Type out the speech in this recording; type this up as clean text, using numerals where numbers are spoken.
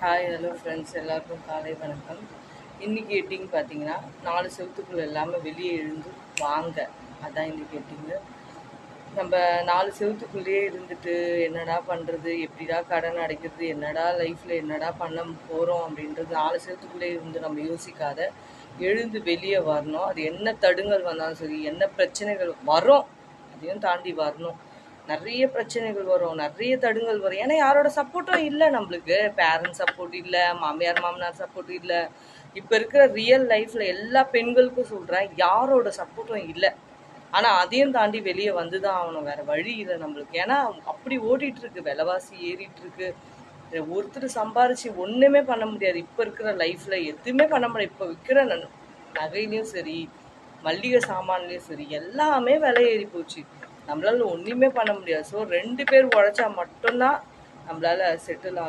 Hi hello friends, எல்லாருக்கும் காலை வணக்கம். இன்றைக்கி எட்டிங் பார்த்தீங்கன்னா 4 செவத்துக்குள்ளே இல்லாமல் வெளியே எழுந்து வாங்க. அதான் இன்றைக்கி எட்டிங்கு. நம்ம 4 செவத்துக்குள்ளேயே இருந்துட்டு என்னடா பண்ணுறது, எப்படிடா கடன் அடைக்கிறது, என்னடா லைஃப்பில் என்னடா பண்ண போகிறோம் அப்படின்றது 4 செவத்துக்குள்ளேயே இருந்து நம்ம யோசிக்காத எழுந்து வெளியே வரணும். அது என்ன தடுங்கல் வந்தாலும் சரி, என்ன பிரச்சனைகள் வரும் அதையும் தாண்டி வரணும். நிறைய பிரச்சனைகள் வரும், நிறைய தடுங்கல் வரும். ஏன்னா யாரோட சப்போர்ட்டும் இல்லை நம்மளுக்கு. பேரண்ட்ஸ் சப்போர்ட் இல்லை, மாமியார் மாமனார் சப்போர்ட் இல்லை. இப்போ இருக்கிற ரியல் லைஃப்பில் எல்லா பெண்களுக்கும் சொல்கிறேன், யாரோட சப்போர்ட்டும் இல்லை. ஆனால் அதையும் தாண்டி வெளியே வந்து தான் ஆகணும், வேறு வழி இல்லை நம்மளுக்கு. ஏன்னா அப்படி ஓடிட்டுருக்கு, விலைவாசி ஏறிட்டுருக்கு. ஒருத்தர் சம்பாரித்து ஒன்றுமே பண்ண முடியாது. இப்போ இருக்கிற லைஃப்பில் எதுவுமே பண்ண முடியாது. இப்போ விற்கிற நகையிலையும் சரி, மல்லிகை சாமான்லேயும் சரி, எல்லாமே விலை ஏறி போச்சு. நம்மளால ஒன்றுமே பண்ண முடியாது. ஸோ 2 பேர் உழைச்சா மட்டும்தான் நம்மளால செட்டில் ஆகும்.